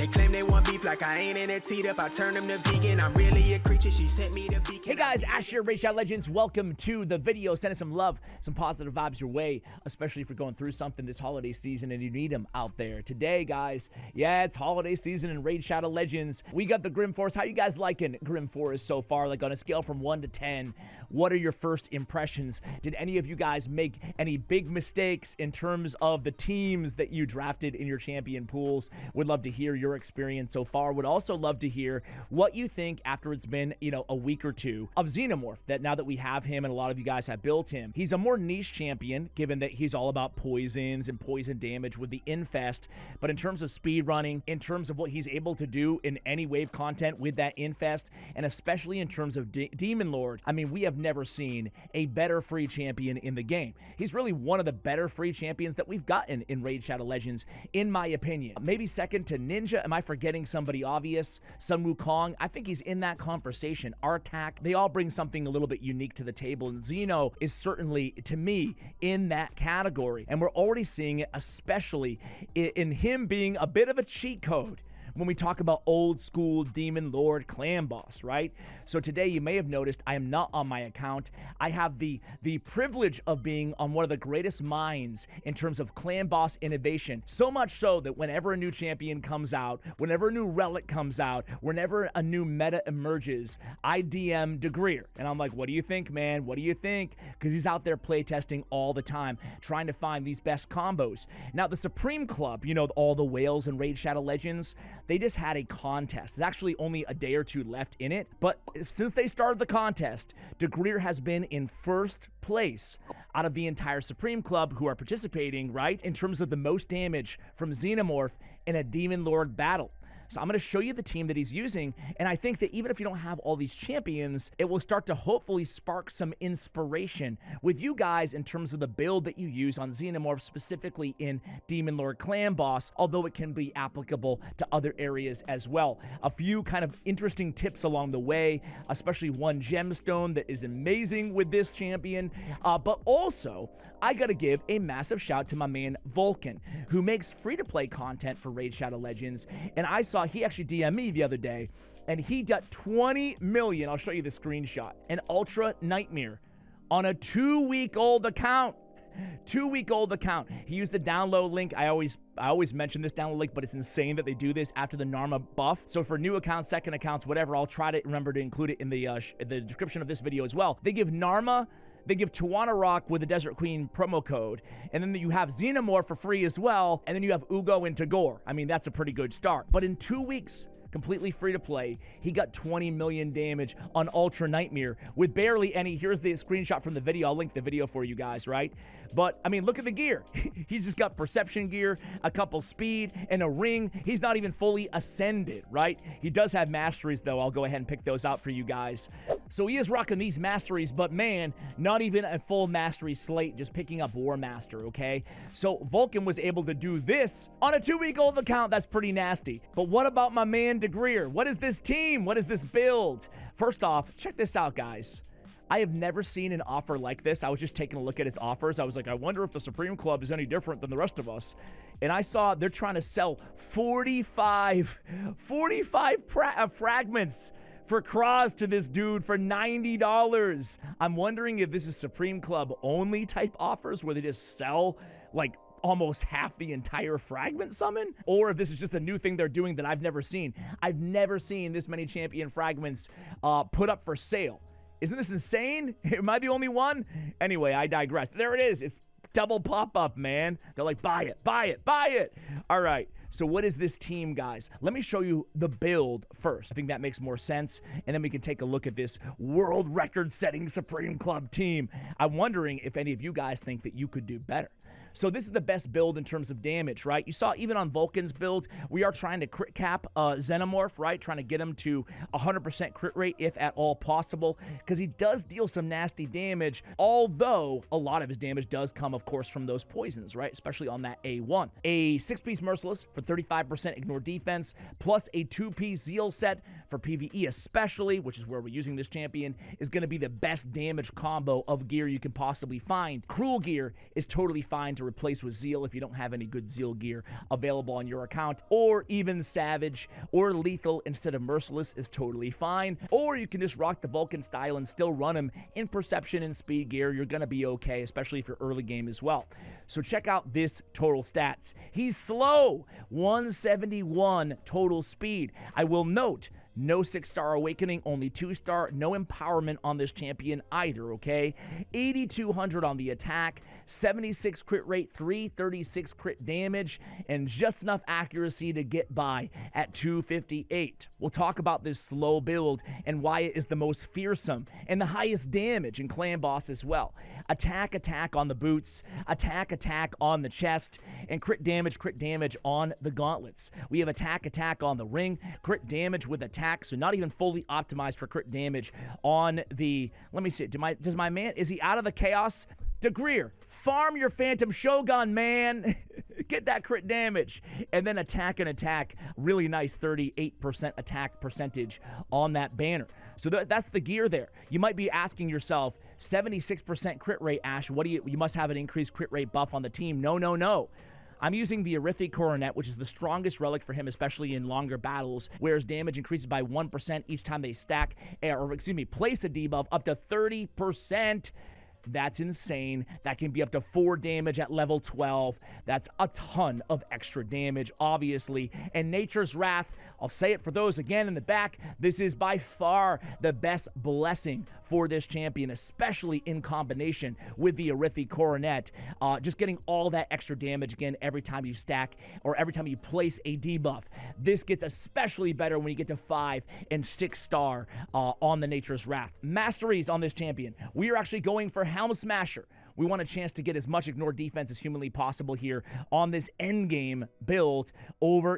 They claim they want beef like I ain't in a teed up. I turn them to vegan. I'm really a creature. She sent me to beacon. Hey guys, Ash here, Raid Shadow Legends. Welcome to the video. Sending some love, some positive vibes your way, especially if you're going through something this holiday season and you need them out there. Today, guys, yeah, it's holiday season in Raid Shadow Legends. We got the Grim Forest. How you guys liking Grim Forest so far? Like on a scale from 1 to 10, what are your first impressions? Did any of you guys make any big mistakes in terms of the teams that you drafted in your champion pools? Would love to hear your experience so far. Would also love to hear what you think after it's been, a week or two of Xenomorph, that now that we have him and a lot of you guys have built him. He's a more niche champion, given that he's all about poisons and poison damage with the infest. But in terms of speed running, in terms of what he's able to do in any wave content with that infest, and especially in terms of Demonlord, I mean, we have never seen a better free champion in the game. He's really one of the better free champions that we've gotten in Raid Shadow Legends, in my opinion. Maybe second to Ninja. Am I forgetting somebody obvious? Sun Wukong. I think he's in that conversation. Artak. They all bring something a little bit unique to the table, and Xeno is certainly, to me, in that category. And we're already seeing it, especially in him being a bit of a cheat code when we talk about old school Demonlord clan boss, right? So today you may have noticed I am not on my account. I have the privilege of being on one of the greatest minds in terms of clan boss innovation. So much so that whenever a new champion comes out, whenever a new relic comes out, whenever a new meta emerges, I DM Degreer. And I'm like, what do you think, man? What do you think? Because he's out there playtesting all the time, trying to find these best combos. Now, the Supreme Club, all the whales in Raid Shadow Legends, they just had a contest. There's actually only a day or two left in it, but since they started the contest, Degreer has been in first place out of the entire Supreme Club who are participating, right, in terms of the most damage from Xenomorph in a Demonlord battle. So I'm going to show you the team that he's using, and I think that even if you don't have all these champions, it will start to hopefully spark some inspiration with you guys in terms of the build that you use on Xenomorph, specifically in Demonlord Clan Boss, although it can be applicable to other areas as well. A few kind of interesting tips along the way, especially one gemstone that is amazing with this champion, but also I got to give a massive shout to my man Vulcan, who makes free-to-play content for Raid Shadow Legends, and I saw he actually DM'd me the other day, and he got 20 million, I'll show you the screenshot, an Ultra Nightmare on a 2-week-old account. 2-week-old account. He used the download link. I always mention this download link, but it's insane that they do this after the Narma buff. So for new accounts, second accounts, whatever, I'll try to remember to include it in the description of this video as well. They give Narma, they give Tawana Rock with the Desert Queen promo code, and then you have Xenomorph for free as well, and then you have Ugo and Tagore. I mean, that's a pretty good start. But in 2 weeks, completely free to play, he got 20 million damage on Ultra Nightmare with barely any. Here's the screenshot from the video. I'll link the video for you guys, right? But I mean, look at the gear. He just got perception gear, a couple speed, and a ring. He's not even fully ascended, right? He does have masteries though. I'll go ahead and pick those out for you guys. So he is rocking these masteries, but man, not even a full mastery slate, just picking up War Master, okay? So Vulcan was able to do this on a 2-week-old account. That's pretty nasty. But what about my man Degreer? What is this team? What is this build? First off, check this out, guys. I have never seen an offer like this. I was just taking a look at his offers. I was like, I wonder if the Supreme Club is any different than the rest of us. And I saw they're trying to sell 45 fragments for Kraz to this dude for $90. I'm wondering if this is Supreme Club only type offers where they just sell like almost half the entire fragment summon, or if this is just a new thing they're doing that I've never seen. I've never seen this many champion fragments put up for sale. Isn't this insane? Am I the only one? Anyway, I digress. There it is. It's double pop-up, man. They're like, buy it, buy it, buy it. All right. So what is this team, guys? Let me show you the build first. I think that makes more sense. And then we can take a look at this world record-setting Supreme Club team. I'm wondering if any of you guys think that you could do better. So this is the best build in terms of damage, right? You saw even on Vulcan's build, we are trying to crit cap Xenomorph, right? Trying to get him to 100% crit rate if at all possible, because he does deal some nasty damage, although a lot of his damage does come, of course, from those poisons, right? Especially on that A1. A 6-piece Merciless for 35% ignore defense, plus a 2-piece Zeal set for PvE especially, which is where we're using this champion, is going to be the best damage combo of gear you can possibly find. Cruel gear is totally fine to to replace with Zeal if you don't have any good Zeal gear available on your account, or even Savage or Lethal instead of Merciless is totally fine. Or you can just rock the Vulcan style and still run him in Perception and Speed gear. You're going to be okay, especially if you're early game as well. So check out this total stats. He's slow, 171 total speed. I will note, no 6-star awakening, only 2-star, no empowerment on this champion either, okay? 8,200 on the attack, 76 crit rate, 336 crit damage, and just enough accuracy to get by at 258. We'll talk about this slow build and why it is the most fearsome and the highest damage in Clan Boss as well. Attack on the boots, attack on the chest, and crit damage on the gauntlets. We have attack on the ring, crit damage with attack, so not even fully optimized for crit damage on the, let me see, does my man, is he out of the chaos? DeGreer, farm your Phantom Shogun, man. Get that crit damage. And then attack, really nice 38% attack percentage on that banner. So that's the gear there. You might be asking yourself, 76% crit rate, Ash, what do you must have an increased crit rate buff on the team. No. I'm using the Horrific Coronet, which is the strongest relic for him, especially in longer battles, where his damage increases by 1% each time they stack, place a debuff up to 30%. That's insane. That can be up to 4 damage at level 12. That's a ton of extra damage, obviously. And Nature's Wrath, I'll say it for those again in the back, this is by far the best blessing for this champion, especially in combination with the Horrific Coronet. Just getting all that extra damage again every time you stack or every time you place a debuff. This gets especially better when you get to 5 and 6-star on the Nature's Wrath. Masteries on this champion. We are actually going for Helm Smasher. We want a chance to get as much ignored defense as humanly possible here on this endgame build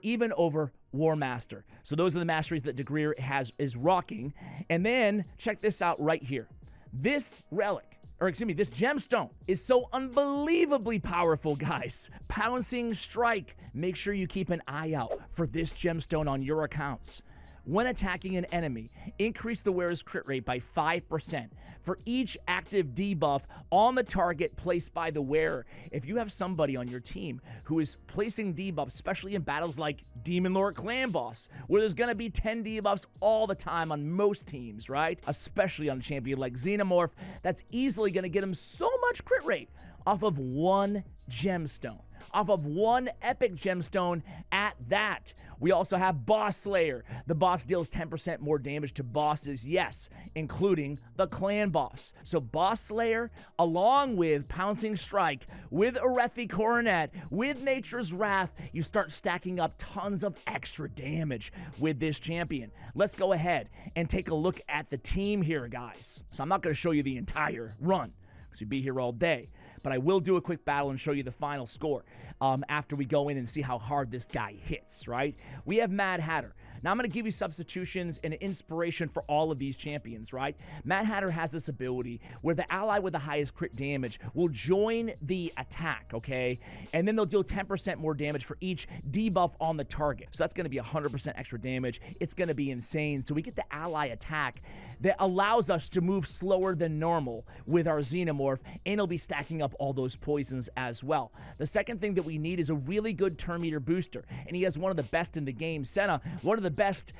even over War Master. So those are the masteries that DeGreer is rocking. And then check this out right here. This relic, this gemstone is so unbelievably powerful, guys. Pouncing Strike. Make sure you keep an eye out for this gemstone on your accounts. When attacking an enemy, increase the wearer's crit rate by 5% for each active debuff on the target placed by the wearer. If you have somebody on your team who is placing debuffs, especially in battles like Demonlord Clan Boss, where there's going to be 10 debuffs all the time on most teams, right? Especially on a champion like Xenomorph, that's easily going to get him so much crit rate off of one gemstone. Off of one epic gemstone at that. We also have Boss Slayer. The boss deals 10% more damage to bosses, yes, including the clan boss. So Boss Slayer, along with Pouncing Strike, with Horrific Coronet, with Nature's Wrath, you start stacking up tons of extra damage with this champion. Let's go ahead and take a look at the team here, guys. So I'm not going to show you the entire run, because we'd be here all day. But I will do a quick battle and show you the final score after we go in and see how hard this guy hits, right? We have Mad Hatter. Now I'm going to give you substitutions and inspiration for all of these champions, right? Mad Hatter has this ability where the ally with the highest crit damage will join the attack, okay? And then they'll deal 10% more damage for each debuff on the target. So that's going to be 100% extra damage. It's going to be insane. So we get the ally attack that allows us to move slower than normal with our Xenomorph, and it'll be stacking up all those poisons as well. The second thing that we need is a really good turn meter booster, and he has one of the best in the game. Senna, one of the best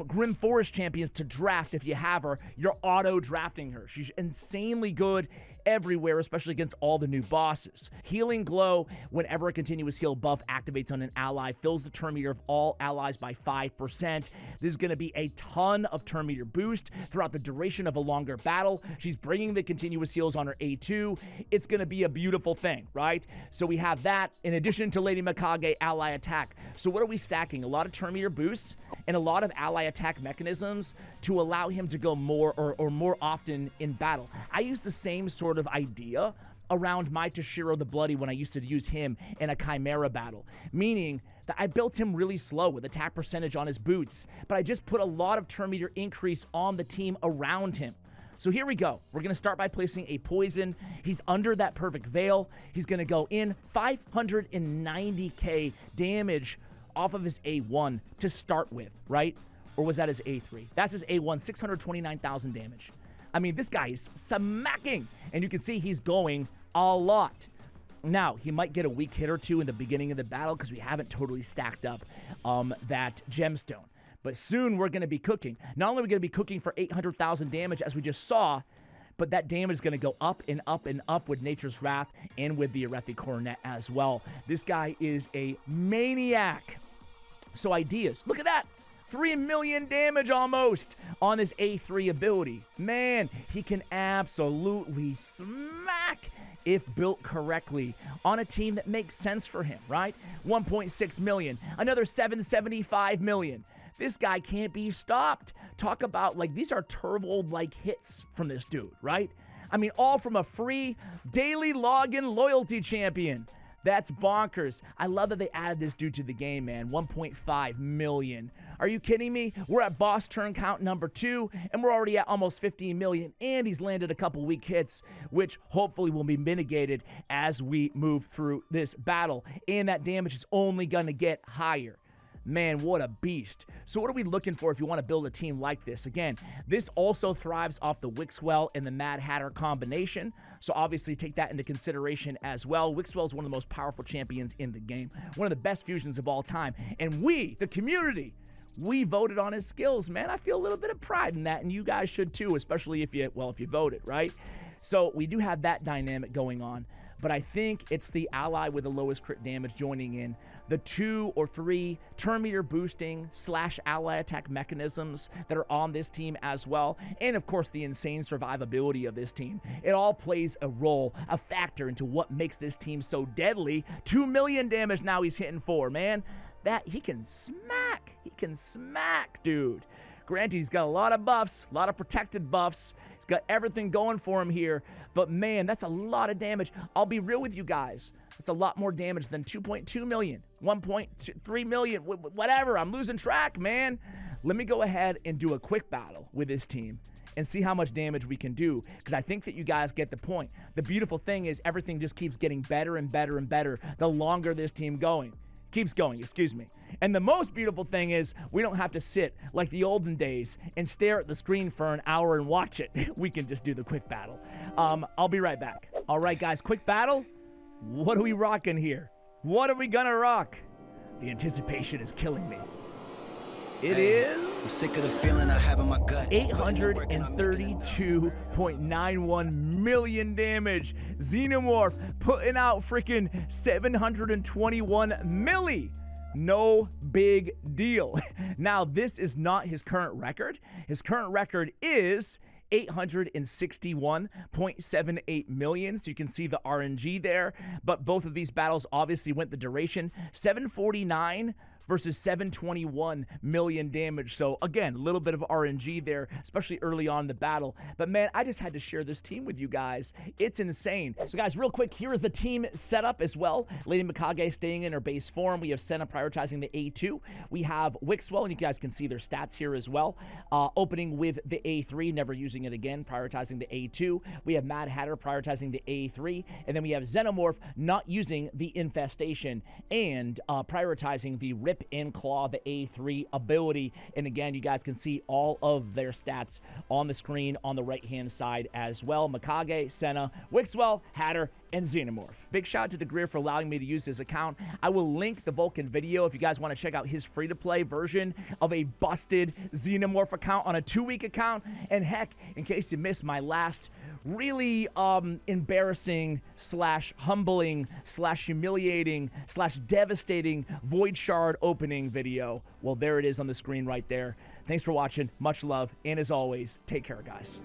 Grim Forest champions to draft. If you have her, you're auto-drafting her. She's insanely good everywhere, especially against all the new bosses. Healing Glow, whenever a continuous heal buff activates on an ally, fills the turn meter of all allies by 5%. This is going to be a ton of turn meter boost throughout the duration of a longer battle. She's bringing the continuous heals on her A2. It's going to be a beautiful thing, right? So we have that in addition to Lady Mikage ally attack. So what are we stacking? A lot of turn meter boosts and a lot of ally attack mechanisms to allow him to go more or more often in battle. I use the same sort of idea around my Toshiro the Bloody when I used to use him in a Chimera battle, meaning that I built him really slow with attack percentage on his boots, but I just put a lot of turn meter increase on the team around him. So here we go. We're going to start by placing a poison. He's under that perfect veil. He's going to go in 590k damage off of his A1 to start with, right? Or was that his A3? That's his A1, 629,000 damage. I mean, this guy is smacking, and you can see he's going a lot. Now, he might get a weak hit or two in the beginning of the battle because we haven't totally stacked up that gemstone. But soon we're going to be cooking. Not only are we going to be cooking for 800,000 damage as we just saw, but that damage is going to go up and up and up with Nature's Wrath and with the Arethi Coronet as well. This guy is a maniac. So ideas. Look at that. 3 million damage almost on this A3 ability. Man, he can absolutely smack if built correctly on a team that makes sense for him, right? 1.6 million, another 775 million. This guy can't be stopped. Talk about, like, these are Turvold-like hits from this dude, right? I mean, all from a free daily login loyalty champion. That's bonkers. I love that they added this dude to the game, man. 1.5 million. Are you kidding me? We're at boss turn count number 2, and we're already at almost 15 million, and he's landed a couple weak hits, which hopefully will be mitigated as we move through this battle, and that damage is only going to get higher. Man, what a beast. So what are we looking for if you want to build a team like this? Again, this also thrives off the Wixwell and the Mad Hatter combination. So obviously take that into consideration as well. Wixwell is one of the most powerful champions in the game. One of the best fusions of all time. And we, the community, we voted on his skills, man. I feel a little bit of pride in that, and you guys should too, especially if you voted, right? So we do have that dynamic going on. But I think it's the ally with the lowest crit damage joining in. The 2 or 3 turn meter boosting / ally attack mechanisms that are on this team as well. And of course, the insane survivability of this team. It all plays a role, a factor into what makes this team so deadly. 2 million damage now he's hitting for, man. That he can smack. He can smack, dude. Granted, he's got a lot of buffs, a lot of protected buffs. He's got everything going for him here. But man, that's a lot of damage. I'll be real with you guys. That's a lot more damage than 2.2 million, 1.3 million, whatever. I'm losing track, man. Let me go ahead and do a quick battle with this team and see how much damage we can do, because I think that you guys get the point. The beautiful thing is everything just keeps getting better and better and better the longer this team keeps going, excuse me. And the most beautiful thing is we don't have to sit like the olden days and stare at the screen for an hour and watch it. We can just do the quick battle. I'll be right back. All right, guys, quick battle. What are we rocking here? What are we gonna rock? The anticipation is killing me. It is I'm sick of the feeling I have in my gut. 832.91 million damage. Xenomorph putting out freaking 721 milli. No big deal. Now, this is not his current record. His current record is 861.78 million. So you can see the RNG there. But both of these battles obviously went the duration. 749 versus 721 million damage. So again, a little bit of RNG there, especially early on in the battle. But man, I just had to share this team with you guys. It's insane. So guys, real quick, here is the team setup as well. Lady Mikage staying in her base form. We have Senna prioritizing the A2. We have Wixwell, and you guys can see their stats here as well. Opening with the A3, never using it again, prioritizing the A2. We have Mad Hatter prioritizing the A3. And then we have Xenomorph not using the Infestation and prioritizing the Rip and Claw, the A3 ability. And again, you guys can see all of their stats on the screen on the right hand side as well. Mikage, Senna, Wixwell, Hatter, and Xenomorph. Big shout out to DeGreer for allowing me to use his account. I will link the Vulcan video if you guys want to check out his free-to-play version of a busted Xenomorph account on a 2-week account. And heck, in case you missed my last really embarrassing / humbling / humiliating / devastating Void Shard opening video, well, there it is on the screen right there. Thanks for watching. Much love. And as always, take care, guys.